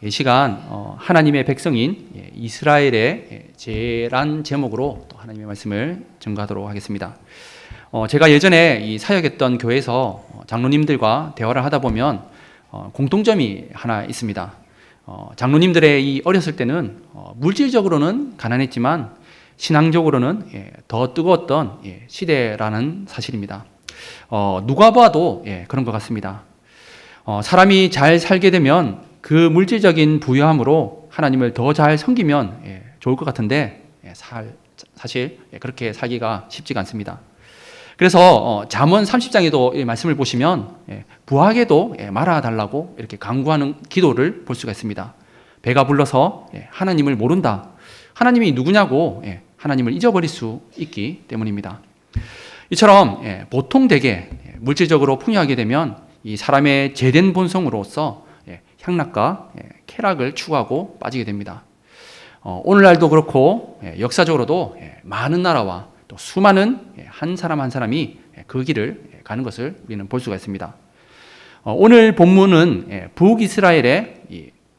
이 시간 하나님의 백성인 이스라엘의 죄란 제목으로 또 하나님의 말씀을 증거하도록 하겠습니다. 제가 예전에 이 사역했던 교회에서 장로님들과 대화를 하다 보면 공통점이 하나 있습니다. 장로님들의 이 어렸을 때는 물질적으로는 가난했지만 신앙적으로는 더 뜨거웠던 시대라는 사실입니다. 누가 봐도 그런 것 같습니다. 사람이 잘 살게 되면 그 물질적인 부유함으로 하나님을 더 잘 섬기면 좋을 것 같은데 사실 그렇게 살기가 쉽지가 않습니다. 그래서 잠언 30장에도 말씀을 보시면 부하게도 말아달라고 이렇게 강구하는 기도를 볼 수가 있습니다. 배가 불러서 하나님을 모른다. 하나님이 누구냐고 하나님을 잊어버릴 수 있기 때문입니다. 이처럼 보통 되게 물질적으로 풍요하게 되면 이 사람의 죄된 본성으로서 향락과 쾌락을 추구하고 빠지게 됩니다. 오늘날도 그렇고 역사적으로도 많은 나라와 또 수많은 한 사람 한 사람이 그 길을 가는 것을 우리는 볼 수가 있습니다. 오늘 본문은 북이스라엘의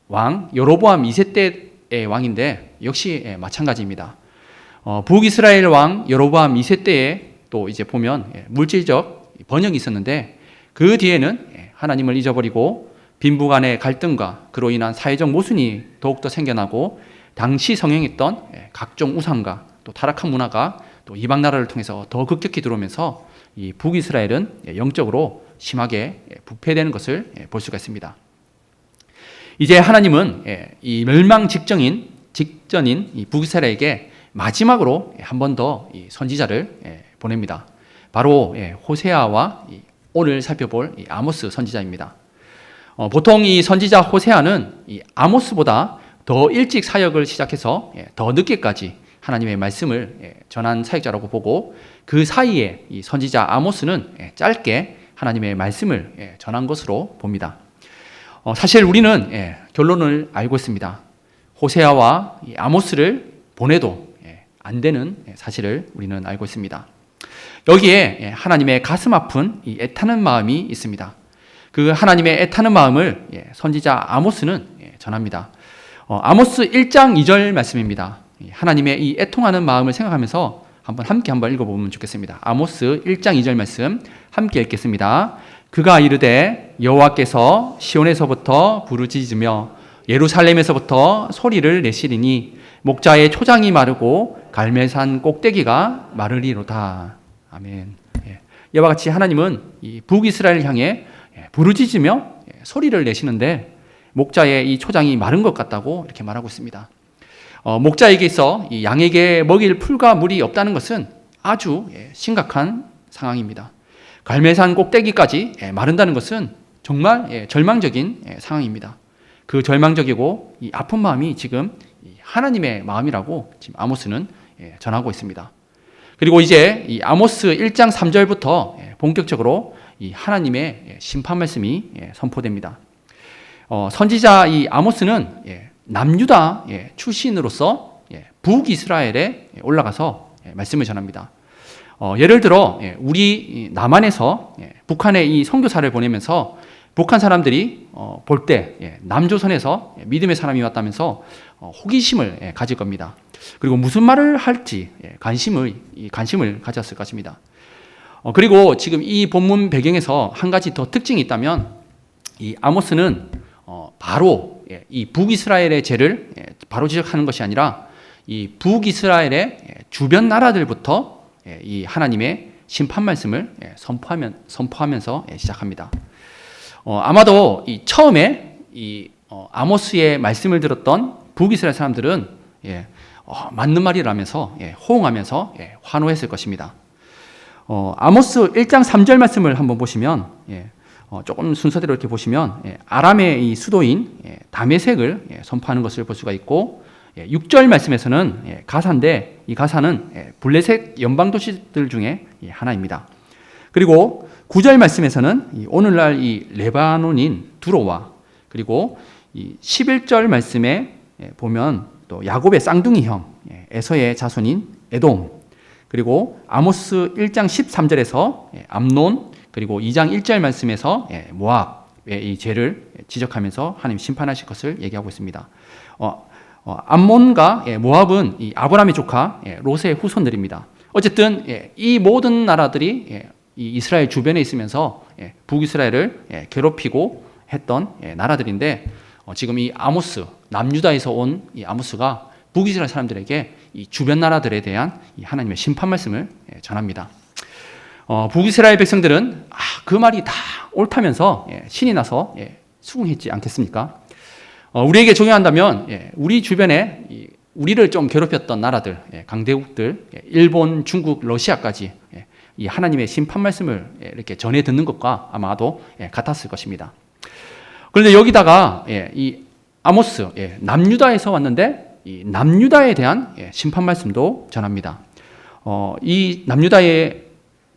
왕 여로보암 2세대의 왕인데 역시 마찬가지입니다. 북이스라엘 왕 여로보암 2세대에 또 이제 보면 물질적 번영이 있었는데 그 뒤에는 하나님을 잊어버리고 빈부간의 갈등과 그로 인한 사회적 모순이 더욱더 생겨나고 당시 성행했던 각종 우상과 또 타락한 문화가 또 이방 나라를 통해서 더 급격히 들어오면서 이 북이스라엘은 영적으로 심하게 부패되는 것을 볼 수가 있습니다. 이제 하나님은 이 멸망 직전인 이 북이스라엘에게 마지막으로 한 번 더 선지자를 보냅니다. 바로 호세아와 오늘 살펴볼 아모스 선지자입니다. 보통 이 선지자 호세아는 이 아모스보다 더 일찍 사역을 시작해서 더 늦게까지 하나님의 말씀을 전한 사역자라고 보고 그 사이에 이 선지자 아모스는 짧게 하나님의 말씀을 전한 것으로 봅니다. 사실 우리는 결론을 알고 있습니다. 호세아와 이 아모스를 보내도 안 되는 사실을 우리는 알고 있습니다. 여기에 하나님의 가슴 아픈 이 애타는 마음이 있습니다. 그 하나님의 애타는 마음을 선지자 아모스는 전합니다. 아모스 1장 2절 말씀입니다. 하나님의 이 애통하는 마음을 생각하면서 함께 읽어보면 좋겠습니다. 아모스 1장 2절 말씀 함께 읽겠습니다. 그가 이르되 여호와께서 시온에서부터 부르짖으며 예루살렘에서부터 소리를 내시리니 목자의 초장이 마르고 갈멜산 꼭대기가 마르리로다. 아멘. 이와 같이 하나님은 이 북이스라엘을 향해 부르짖으며 소리를 내시는데 목자의 이 초장이 마른 것 같다고 이렇게 말하고 있습니다. 목자에게 있어 이 양에게 먹일 풀과 물이 없다는 것은 아주 심각한 상황입니다. 갈멜산 꼭대기까지 마른다는 것은 정말 절망적인 상황입니다. 그 절망적이고 이 아픈 마음이 지금 하나님의 마음이라고 지금 아모스는 전하고 있습니다. 그리고 이제 이 아모스 1장 3절부터 본격적으로 이 하나님의 심판 말씀이 선포됩니다. 선지자 이 아모스는 남유다 출신으로서 북이스라엘에 올라가서 말씀을 전합니다. 예를 들어 우리 남한에서 북한에 이 선교사를 보내면서 북한 사람들이 볼 때 남조선에서 믿음의 사람이 왔다면서 호기심을 가질 겁니다. 그리고 무슨 말을 할지 관심을 가졌을 것입니다. 그리고 지금 이 본문 배경에서 한 가지 더 특징이 있다면 이 아모스는 바로 이 북이스라엘의 죄를 바로 지적하는 것이 아니라 이 북이스라엘의 주변 나라들부터 이 하나님의 심판 말씀을 선포하면서 시작합니다. 아마도 이 처음에 이 아모스의 말씀을 들었던 북이스라엘 사람들은 맞는 말이라면서 호응하면서 환호했을 것입니다. 아모스 1장 3절 말씀을 한번 보시면 조금 순서대로 이렇게 보시면 아람의 이 수도인 다메섹을 선포하는 것을 볼 수가 있고 6절 말씀에서는 가사인데 이 가사는 블레셋 연방 도시들 중에 하나입니다. 그리고 9절 말씀에서는 오늘날 이 레바논인 두로와 그리고 이 11절 말씀에 보면 또 야곱의 쌍둥이 형 에서의 자손인 에돔 그리고 아모스 1장 13절에서 암논 그리고 2장 1절 말씀에서 모압 이 죄를 지적하면서 하나님 심판하실 것을 얘기하고 있습니다. 암몬과 모압은 이 아브라함의 조카 롯의 후손들입니다. 어쨌든 이 모든 나라들이 이 이스라엘 주변에 있으면서 북이스라엘을 괴롭히고 했던 나라들인데, 지금 이 아모스, 남유다에서 온 이 아모스가 북이스라엘 사람들에게 이 주변 나라들에 대한 이 하나님의 심판 말씀을 전합니다. 북이스라엘 백성들은 그 말이 다 옳다면서 신이 나서 수긍했지 않겠습니까? 우리에게 적용한다면 우리 주변에 우리를 좀 괴롭혔던 나라들, 강대국들, 일본, 중국, 러시아까지 이 하나님의 심판 말씀을 이렇게 전해 듣는 것과 아마도 같았을 것입니다. 그런데 여기다가 이 아모스, 남유다에서 왔는데 이 남유다에 대한 심판 말씀도 전합니다. 이 남유다에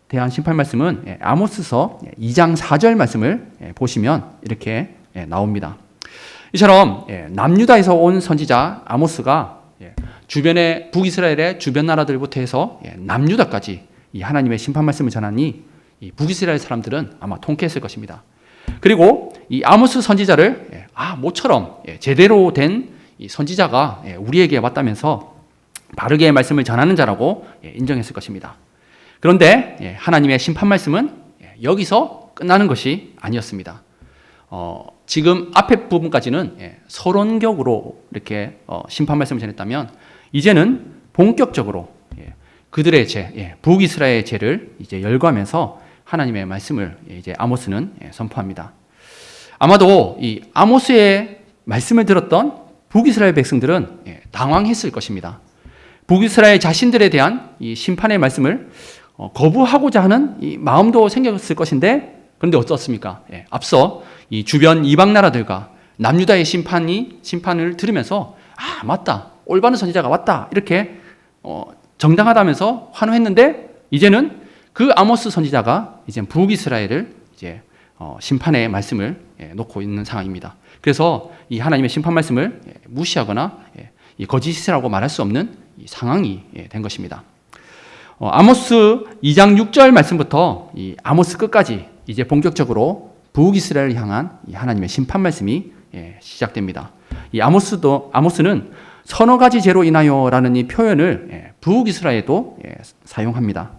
대한 심판 말씀은 아모스서 2장 4절 말씀을 보시면 이렇게 나옵니다. 이처럼 남유다에서 온 선지자 아모스가 주변의 북이스라엘의 주변 나라들부터 해서 남유다까지 이 하나님의 심판 말씀을 전하니 이 북이스라엘 사람들은 아마 통쾌했을 것입니다. 그리고 이 아모스 선지자를 모처럼 제대로 된 이 선지자가 우리에게 왔다면서 바르게 말씀을 전하는 자라고 인정했을 것입니다. 그런데 하나님의 심판 말씀은 여기서 끝나는 것이 아니었습니다. 지금 앞에 부분까지는 서론격으로 이렇게 심판 말씀을 전했다면, 이제는 본격적으로 그들의 죄, 북이스라엘의 죄를 이제 열거하면서 하나님의 말씀을 이제 아모스는 선포합니다. 아마도 이 아모스의 말씀을 들었던 북이스라엘 백성들은 당황했을 것입니다. 북이스라엘 자신들에 대한 이 심판의 말씀을 거부하고자 하는 이 마음도 생겼을 것인데, 그런데 어떻습니까? 앞서 이 주변 이방 나라들과 남유다의 심판을 들으면서 맞다, 올바른 선지자가 왔다, 이렇게 정당하다면서 환호했는데, 이제는 그 아모스 선지자가 이제 북이스라엘을 이제 심판의 말씀을 놓고 있는 상황입니다. 그래서 이 하나님의 심판 말씀을 무시하거나 이 거짓이라고 말할 수 없는 이 상황이 된 것입니다. 아모스 2장 6절 말씀부터 이 아모스 끝까지 이제 본격적으로 북이스라엘을 향한 이 하나님의 심판 말씀이 시작됩니다. 이 아모스는 서너 가지 죄로 인하여라는 이 표현을 북이스라엘도 사용합니다.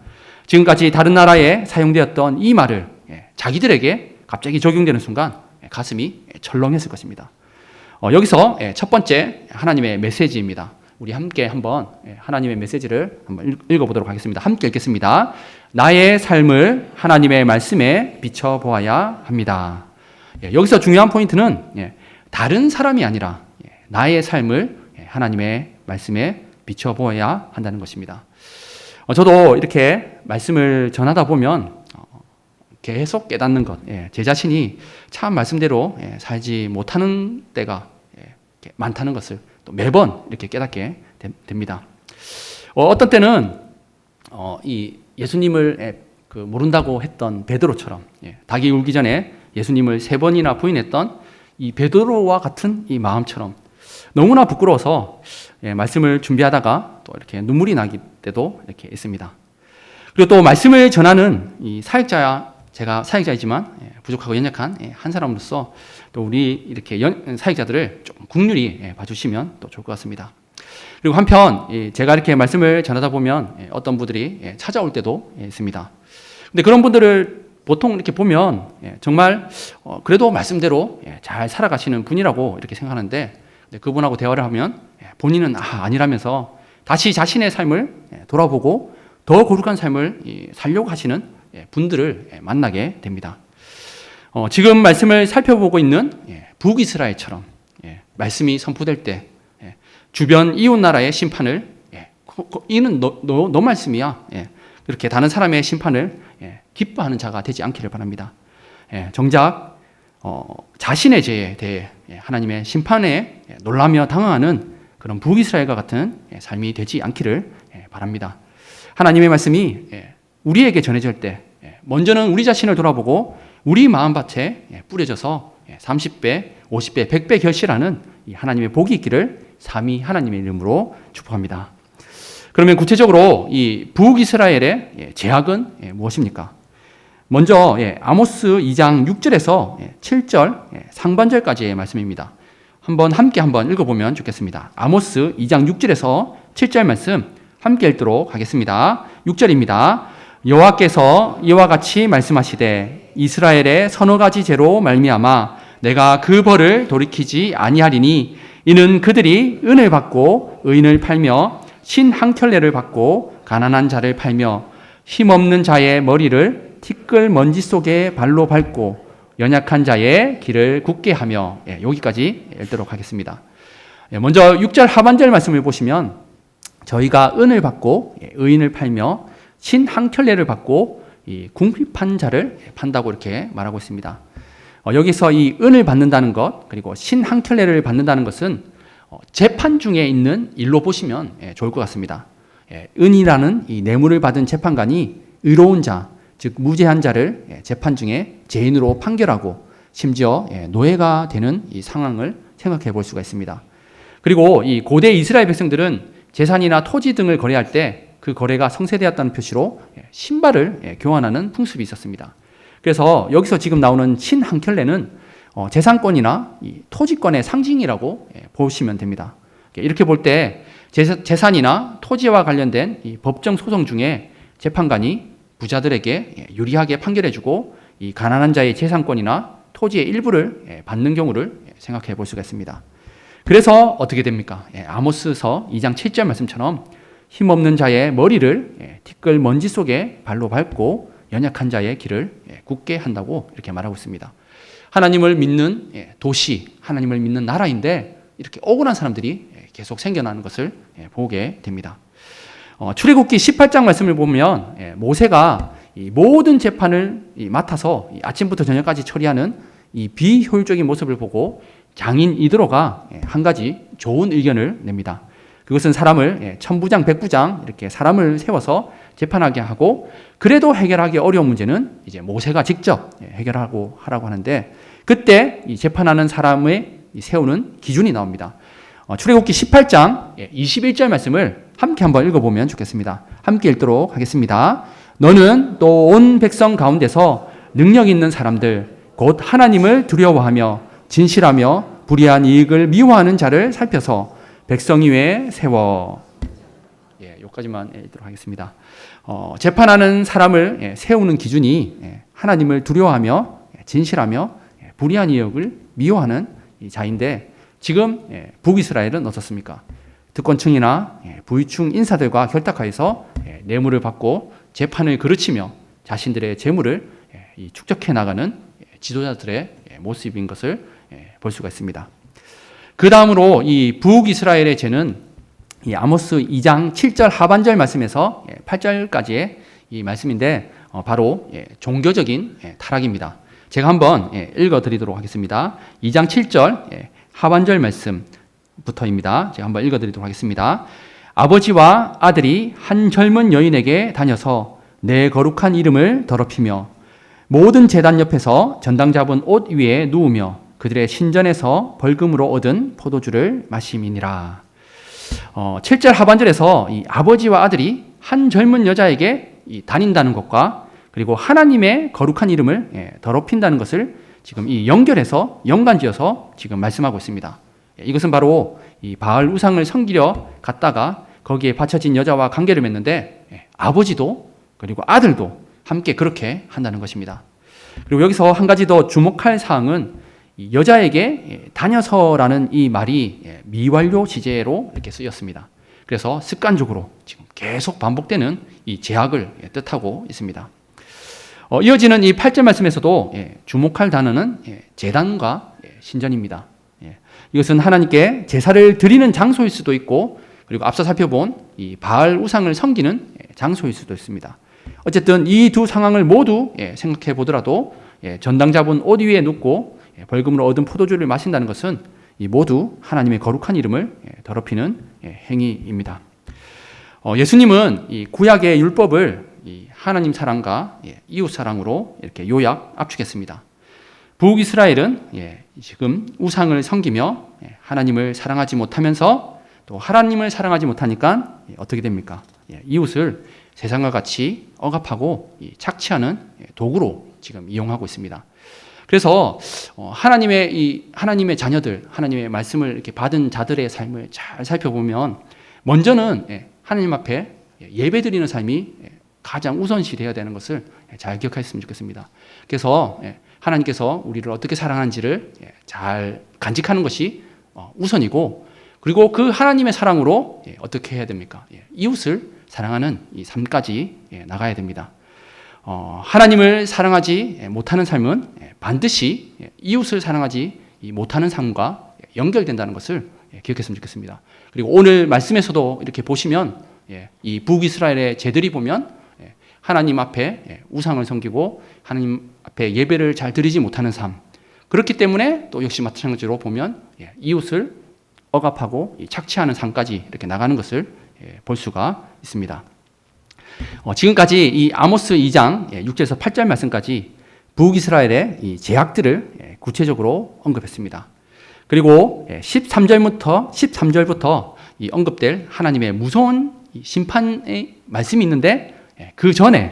지금까지 다른 나라에 사용되었던 이 말을 자기들에게 갑자기 적용되는 순간 가슴이 철렁했을 것입니다. 여기서 첫 번째 하나님의 메시지입니다. 우리 함께 한번 하나님의 메시지를 한번 읽어보도록 하겠습니다. 함께 읽겠습니다. 나의 삶을 하나님의 말씀에 비춰보아야 합니다. 여기서 중요한 포인트는 다른 사람이 아니라 나의 삶을 하나님의 말씀에 비춰보아야 한다는 것입니다. 저도 이렇게 말씀을 전하다 보면 계속 깨닫는 것, 제 자신이 참 말씀대로 살지 못하는 때가 많다는 것을 또 매번 이렇게 깨닫게 됩니다. 어떤 때는 이 예수님을 모른다고 했던 베드로처럼 닭이 울기 전에 예수님을 3번이나 부인했던 이 베드로와 같은 이 마음처럼 너무나 부끄러워서 말씀을 준비하다가 또 이렇게 눈물이 나기 때도 이렇게 있습니다. 그리고 또 말씀을 전하는 이 제가 사역자이지만 부족하고 연약한 한 사람으로서 또 우리 이렇게 사역자들을 좀 국률이 봐주시면 또 좋을 것 같습니다. 그리고 한편 제가 이렇게 말씀을 전하다 보면 어떤 분들이 찾아올 때도 있습니다. 근데 그런 분들을 보통 이렇게 보면 정말 그래도 말씀대로 잘 살아가시는 분이라고 이렇게 생각하는데, 그분하고 대화를 하면 본인은 아니라면서 다시 자신의 삶을 돌아보고 더 거룩한 삶을 살려고 하시는 분들을 만나게 됩니다. 지금 말씀을 살펴보고 있는 북이스라엘처럼 말씀이 선포될 때 주변 이웃 나라의 심판을 이는 너 말씀이야, 그렇게 다른 사람의 심판을 기뻐하는 자가 되지 않기를 바랍니다. 정작 자신의 죄에 대해 하나님의 심판에 놀라며 당황하는 그런 북이스라엘과 같은 삶이 되지 않기를 바랍니다. 하나님의 말씀이 우리에게 전해질 때 먼저는 우리 자신을 돌아보고 우리 마음밭에 뿌려져서 30배, 50배, 100배 결실하는 이 하나님의 복이 있기를 삼위 하나님의 이름으로 축복합니다. 그러면 구체적으로 이 북이스라엘의 제약은 무엇입니까? 먼저 아모스 2장 6절에서 7절 상반절까지의 말씀입니다. 함께 읽어보면 좋겠습니다. 아모스 2장 6절에서 7절 말씀 함께 읽도록 하겠습니다. 6절입니다. 여호와께서 이와 같이 말씀하시되 이스라엘의 서너 가지 죄로 말미암아 내가 그 벌을 돌이키지 아니하리니 이는 그들이 은을 받고 의인을 팔며 신 한 켤레를 받고 가난한 자를 팔며 힘없는 자의 머리를 티끌 먼지 속에 발로 밟고 연약한 자의 길을 굳게 하며 여기까지 읽도록 하겠습니다. 먼저 6절 하반절 말씀을 보시면 저희가 은을 받고 의인을 팔며 신 한 켤레를 받고 궁핍한 자를 판다고 이렇게 말하고 있습니다. 여기서 이 은을 받는다는 것 그리고 신 한 켤레를 받는다는 것은 재판 중에 있는 일로 보시면 좋을 것 같습니다. 은이라는 이 뇌물을 받은 재판관이 의로운 자, 즉 무죄한 자를 재판 중에 죄인으로 판결하고 심지어 노예가 되는 이 상황을 생각해 볼 수가 있습니다. 그리고 이 고대 이스라엘 백성들은 재산이나 토지 등을 거래할 때 그 거래가 성세되었다는 표시로 신발을 교환하는 풍습이 있었습니다. 그래서 여기서 지금 나오는 신 한 켤레는 재산권이나 이 토지권의 상징이라고 보시면 됩니다. 이렇게 볼 때 재산이나 토지와 관련된 이 법정 소송 중에 재판관이 부자들에게 유리하게 판결해주고 이 가난한 자의 재산권이나 토지의 일부를 받는 경우를 생각해 볼 수가 있습니다. 그래서 어떻게 됩니까? 아모스서 2장 7절 말씀처럼 힘없는 자의 머리를 티끌 먼지 속에 발로 밟고 연약한 자의 길을 굳게 한다고 이렇게 말하고 있습니다. 하나님을 믿는 도시, 하나님을 믿는 나라인데 이렇게 억울한 사람들이 계속 생겨나는 것을 보게 됩니다. 출애굽기 18장 말씀을 보면 모세가 이 모든 재판을 맡아서 아침부터 저녁까지 처리하는 이 비효율적인 모습을 보고 장인 이드로가 한 가지 좋은 의견을 냅니다. 그것은 사람을 천부장, 백부장 이렇게 사람을 세워서 재판하게 하고 그래도 해결하기 어려운 문제는 이제 모세가 직접 해결하고 하라고 하는데 그때 이 재판하는 사람의 세우는 기준이 나옵니다. 출애굽기 18장 21절 말씀을 함께 한번 읽어보면 좋겠습니다. 함께 읽도록 하겠습니다. 너는 또 온 백성 가운데서 능력 있는 사람들 곧 하나님을 두려워하며 진실하며 불의한 이익을 미워하는 자를 살펴서 백성 위에 세워. 여기까지만 읽도록 하겠습니다. 재판하는 사람을 세우는 기준이 하나님을 두려워하며 진실하며 불의한 이익을 미워하는 자인데 지금 북이스라엘은 어떻습니까? 특권층이나 부유층 인사들과 결탁하여서 뇌물을 받고 재판을 그르치며 자신들의 재물을 축적해 나가는 지도자들의 모습인 것을 볼 수가 있습니다. 그 다음으로 이 북이스라엘의 죄는 이 아모스 2장 7절 하반절 말씀에서 8절까지의 이 말씀인데 바로 종교적인 타락입니다. 제가 한번 읽어드리도록 하겠습니다. 2장 7절 하반절 말씀부터입니다. 제가 한번 읽어드리도록 하겠습니다. 아버지와 아들이 한 젊은 여인에게 다녀서 내 거룩한 이름을 더럽히며 모든 제단 옆에서 전당 잡은 옷 위에 누우며 그들의 신전에서 벌금으로 얻은 포도주를 마심이니라. 7절 하반절에서 이 아버지와 아들이 한 젊은 여자에게 다닌다는 것과 그리고 하나님의 거룩한 이름을 더럽힌다는 것을 지금 이 연결해서 연관지어서 지금 말씀하고 있습니다. 이것은 바로 이 바알 우상을 섬기려 갔다가 거기에 바쳐진 여자와 관계를 맺는데 아버지도 그리고 아들도 함께 그렇게 한다는 것입니다. 그리고 여기서 한 가지 더 주목할 사항은 여자에게 다녀서라는 이 말이 미완료 시제로 이렇게 쓰였습니다. 그래서 습관적으로 지금 계속 반복되는 이 제약을 뜻하고 있습니다. 이어지는 이 8절 말씀에서도 주목할 단어는 제단과 신전입니다. 이것은 하나님께 제사를 드리는 장소일 수도 있고 그리고 앞서 살펴본 이 바알 우상을 섬기는 장소일 수도 있습니다. 어쨌든 이 두 상황을 모두 생각해 보더라도 전당 잡은 옷 위에 눕고 벌금으로 얻은 포도주를 마신다는 것은 이 모두 하나님의 거룩한 이름을 더럽히는 행위입니다. 예수님은 이 구약의 율법을 이 하나님 사랑과 이웃 사랑으로 이렇게 요약 압축했습니다. 북이스라엘은 지금 우상을 섬기며 하나님을 사랑하지 못하면서 또 하나님을 사랑하지 못하니까 어떻게 됩니까? 이웃을 세상과 같이 억압하고 착취하는 도구로 지금 이용하고 있습니다. 그래서 하나님의 자녀들, 하나님의 말씀을 이렇게 받은 자들의 삶을 잘 살펴보면 먼저는 하나님 앞에 예배드리는 삶이 가장 우선시 되어야 되는 것을 잘 기억하셨으면 좋겠습니다. 그래서 하나님께서 우리를 어떻게 사랑하는지를 잘 간직하는 것이 우선이고, 그리고 그 하나님의 사랑으로 어떻게 해야 됩니까? 이웃을 사랑하는 이 삶까지 나가야 됩니다. 하나님을 사랑하지 못하는 삶은 반드시 이웃을 사랑하지 못하는 삶과 연결된다는 것을 기억했으면 좋겠습니다. 그리고 오늘 말씀에서도 이렇게 보시면 이 북이스라엘의 제들이 보면 하나님 앞에 우상을 섬기고 하나님 앞에 예배를 잘 드리지 못하는 삶, 그렇기 때문에 또 역시 마찬가지로 보면 이웃을 억압하고 착취하는 삶까지 이렇게 나가는 것을 볼 수가 있습니다. 지금까지 이 아모스 2장 6절에서 8절 말씀까지 북이스라엘의 이 죄악들을 구체적으로 언급했습니다. 그리고 13절부터 이 언급될 하나님의 무서운 심판의 말씀이 있는데, 그 전에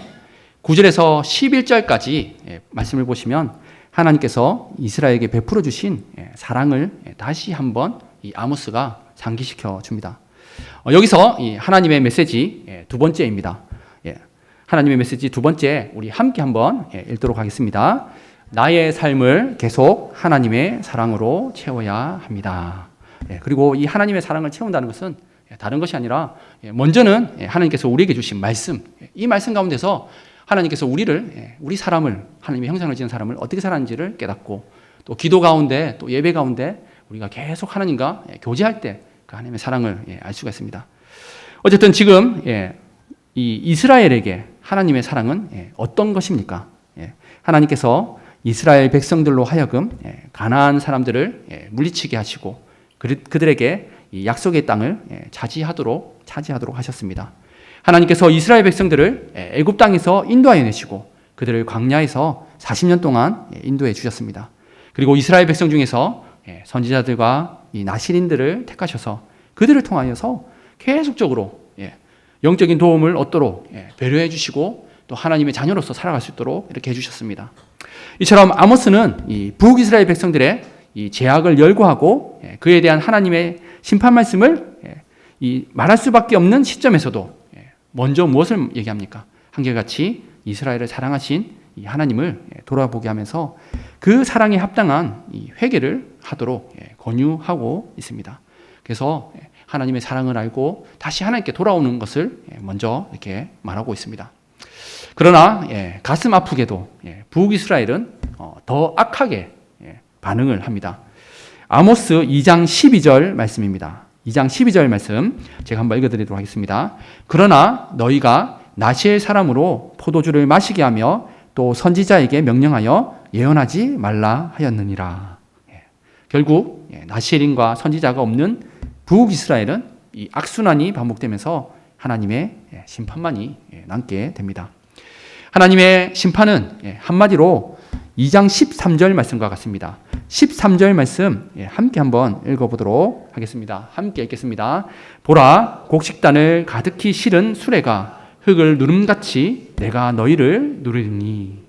9절에서 11절까지 말씀을 보시면 하나님께서 이스라엘에게 베풀어 주신 사랑을 다시 한번 이 아모스가 상기시켜 줍니다. 여기서 이 하나님의 메시지 두 번째입니다. 하나님의 메시지 두 번째, 우리 함께 한번 읽도록 하겠습니다. 나의 삶을 계속 하나님의 사랑으로 채워야 합니다. 그리고 이 하나님의 사랑을 채운다는 것은 다른 것이 아니라 먼저는 하나님께서 우리에게 주신 말씀, 이 말씀 가운데서 하나님께서 우리 사람을, 하나님의 형상을 지은 사람을 어떻게 살았는지를 깨닫고, 또 기도 가운데, 또 예배 가운데 우리가 계속 하나님과 교제할 때 그 하나님의 사랑을 알 수가 있습니다. 어쨌든 지금 이 이스라엘에게 하나님의 사랑은 어떤 것입니까? 하나님께서 이스라엘 백성들로 하여금 가나안 사람들을 물리치게 하시고 그들에게 이 약속의 땅을 차지하도록 하셨습니다. 하나님께서 이스라엘 백성들을 애굽 땅에서 인도하여 내시고 그들을 광야에서 40년 동안 인도해 주셨습니다. 그리고 이스라엘 백성 중에서 선지자들과 이 나실인들을 택하셔서 그들을 통하여서 계속적으로 영적인 도움을 얻도록 배려해 주시고 또 하나님의 자녀로서 살아갈 수 있도록 이렇게 해주셨습니다. 이처럼 아모스는 이 북이스라엘 백성들의 이 죄악을 열거하고 그에 대한 하나님의 심판 말씀을 말할 수밖에 없는 시점에서도 먼저 무엇을 얘기합니까? 한결같이 이스라엘을 사랑하신 이 하나님을 돌아보게 하면서 그 사랑에 합당한 이 회개를 하도록 권유하고 있습니다. 그래서 하나님의 사랑을 알고 다시 하나님께 돌아오는 것을 먼저 이렇게 말하고 있습니다. 그러나 가슴 아프게도 북이스라엘은 더 악하게 반응을 합니다. 아모스 2장 12절 말씀입니다. 2장 12절 말씀 제가 한번 읽어드리도록 하겠습니다. 그러나 너희가 나시엘 사람으로 포도주를 마시게 하며 또 선지자에게 명령하여 예언하지 말라 하였느니라. 결국 나시엘인과 선지자가 없는 북이스라엘은 이 악순환이 반복되면서 하나님의 심판만이 남게 됩니다. 하나님의 심판은 한마디로 2장 13절 말씀과 같습니다. 13절 말씀 함께 한번 읽어보도록 하겠습니다. 함께 읽겠습니다. 보라, 곡식단을 가득히 실은 수레가 흙을 누름같이 내가 너희를 누르리니.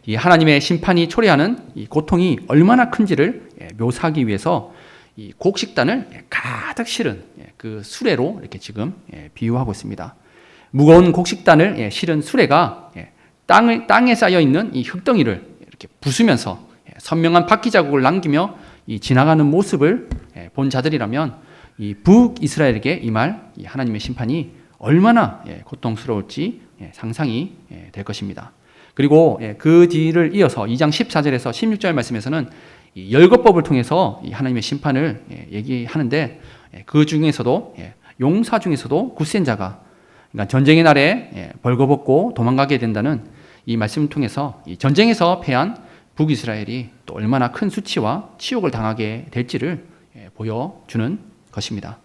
이 하나님의 심판이 초래하는 이 고통이 얼마나 큰지를 묘사하기 위해서 이 곡식단을 가득 실은 그 수레로 이렇게 지금 비유하고 있습니다. 무거운 곡식단을 실은 수레가 땅에 쌓여 있는 이 흙덩이를 이렇게 부수면서 선명한 바퀴 자국을 남기며 이 지나가는 모습을 본 자들이라면 이 북이스라엘에게 임할 이 하나님의 심판이 얼마나 고통스러울지 상상이 될 것입니다. 그리고 그 뒤를 이어서 2장 14절에서 16절 말씀에서는 이 열거법을 통해서 이 하나님의 심판을 얘기하는데, 그 중에서도 용사 중에서도 굳센 자가, 그러니까 전쟁의 날에 벌거벗고 도망가게 된다는 이 말씀을 통해서 이 전쟁에서 패한 북이스라엘이 또 얼마나 큰 수치와 치욕을 당하게 될지를 보여주는 것입니다.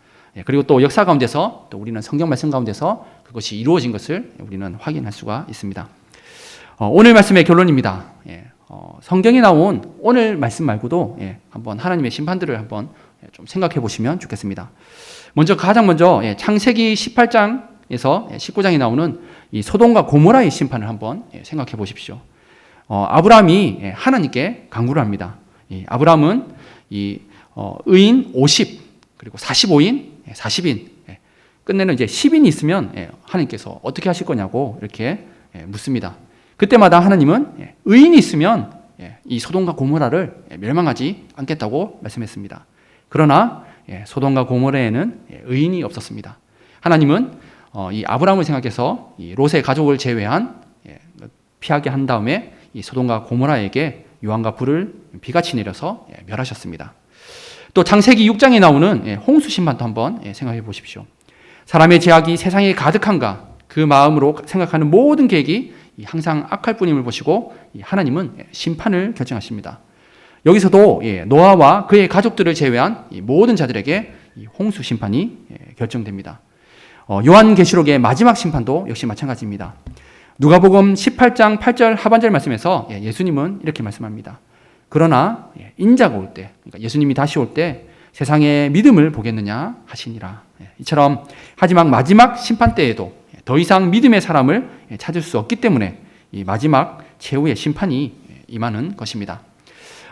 그리고 또 역사 가운데서 또 우리는 성경 말씀 가운데서 그것이 이루어진 것을 우리는 확인할 수가 있습니다. 오늘 말씀의 결론입니다. 성경에 나온 오늘 말씀 말고도 한번 하나님의 심판들을 한번 좀 생각해 보시면 좋겠습니다. 가장 먼저 창세기 18장 19장에 나오는 이 소돔과 고모라의 심판을 한번 생각해 보십시오. 아브라함이 하나님께 간구를 합니다. 아브라함은 의인 50 그리고 45인 40인 끝내는 이제 10인이 있으면 하나님께서 어떻게 하실 거냐고 이렇게 묻습니다. 그때마다 하나님은 의인이 있으면 이 소돔과 고모라를 멸망하지 않겠다고 말씀했습니다. 그러나 소돔과 고모라에는 의인이 없었습니다. 하나님은 이 아브라함을 생각해서 이 롯의 가족을 제외한 피하게 한 다음에 이 소돔과 고모라에게 유황과 불을 비같이 내려서 멸하셨습니다. 또 창세기 6장에 나오는 홍수 심판도 한번 생각해 보십시오. 사람의 죄악이 세상에 가득한가 그 마음으로 생각하는 모든 계획이 항상 악할 뿐임을 보시고 하나님은 심판을 결정하십니다. 여기서도 노아와 그의 가족들을 제외한 모든 자들에게 홍수 심판이 결정됩니다. 요한계시록의 마지막 심판도 역시 마찬가지입니다. 누가복음 18장 8절 하반절 말씀에서 예수님은 이렇게 말씀합니다. 그러나 인자가 올 때, 그러니까 예수님이 다시 올 때 세상의 믿음을 보겠느냐 하시니라. 이처럼 하지만 마지막 심판 때에도 더 이상 믿음의 사람을 찾을 수 없기 때문에 이 마지막 최후의 심판이 임하는 것입니다.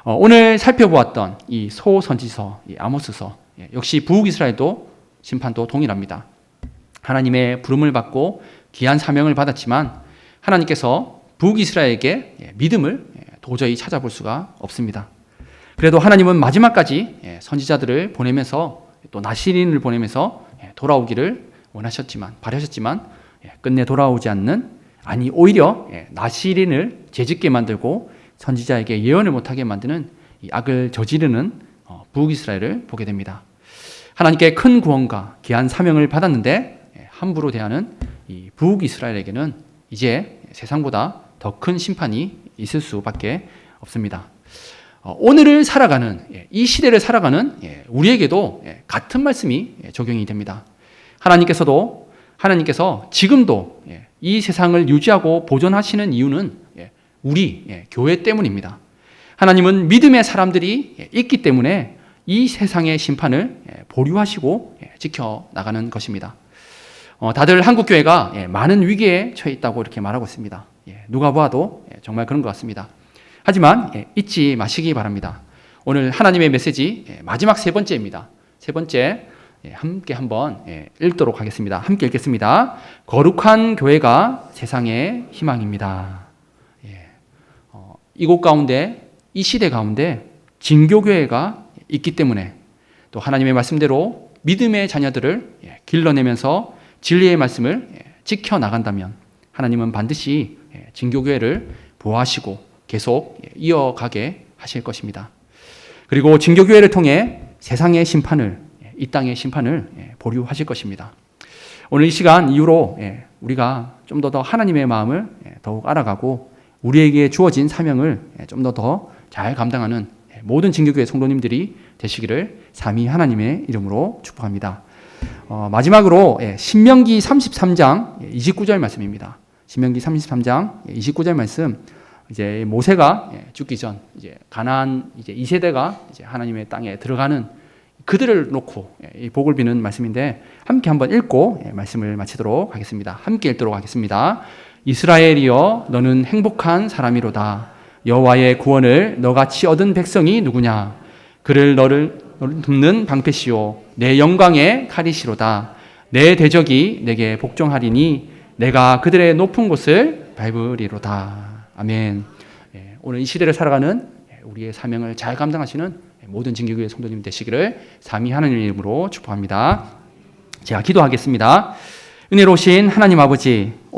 오늘 살펴보았던 이 소선지서, 이 아모스서 역시 북이스라엘도 심판도 동일합니다. 하나님의 부름을 받고 귀한 사명을 받았지만 하나님께서 북이스라엘에게 믿음을 도저히 찾아볼 수가 없습니다. 그래도 하나님은 마지막까지 선지자들을 보내면서 또 나시린을 보내면서 돌아오기를 원하셨지만 바라셨지만 끝내 돌아오지 않는, 아니 오히려 나시린을 죄짓게 만들고 선지자에게 예언을 못하게 만드는 이 악을 저지르는 북이스라엘을 보게 됩니다. 하나님께 큰 구원과 귀한 사명을 받았는데 함부로 대하는 이 북이스라엘에게는 이제 세상보다 더 큰 심판이 있을 수밖에 없습니다. 오늘을 살아가는, 이 시대를 살아가는 우리에게도 같은 말씀이 적용이 됩니다. 하나님께서 지금도 이 세상을 유지하고 보존하시는 이유는 우리 교회 때문입니다. 하나님은 믿음의 사람들이 있기 때문에 이 세상의 심판을 보류하시고 지켜나가는 것입니다. 다들 한국교회가 많은 위기에 처해 있다고 이렇게 말하고 있습니다. 누가 보아도 정말 그런 것 같습니다. 하지만 잊지 마시기 바랍니다. 오늘 하나님의 메시지 마지막 세 번째입니다. 세 번째 함께 한번 읽도록 하겠습니다. 함께 읽겠습니다. 거룩한 교회가 세상의 희망입니다. 이곳 가운데, 이 시대 가운데 진교교회가 있기 때문에 또 하나님의 말씀대로 믿음의 자녀들을 길러내면서 진리의 말씀을 지켜나간다면 하나님은 반드시 진교교회를 보호하시고 계속 이어가게 하실 것입니다. 그리고 진교교회를 통해 세상의 심판을, 이 땅의 심판을 보류하실 것입니다. 오늘 이 시간 이후로 우리가 좀 더 하나님의 마음을 더욱 알아가고 우리에게 주어진 사명을 좀 더 잘 감당하는 모든 진교교회 성도님들이 되시기를 삼위 하나님의 이름으로 축복합니다. 마지막으로 신명기 33장 29절 말씀입니다. 신명기 33장 29절 말씀, 이제 모세가 죽기 전 이제 가나안 이제 2세대가 이제 하나님의 땅에 들어가는 그들을 놓고 이 복을 비는 말씀인데 함께 한번 읽고 말씀을 마치도록 하겠습니다. 함께 읽도록 하겠습니다. 이스라엘이여 너는 행복한 사람이로다. 여호와의 구원을 너같이 얻은 백성이 누구냐? 그를 너를 돕는 방패시오 내 영광의 칼이시로다. 내 대적이 내게 복종하리니 내가 그들의 높은 곳을 밟으리로다. 아멘. 오늘 이 시대를 살아가는 우리의 사명을 잘 감당하시는 모든 진교교회 성도님 되시기를 삼위 하나님의 이름으로 축복합니다. 제가 기도하겠습니다. 은혜로우신 하나님 아버지,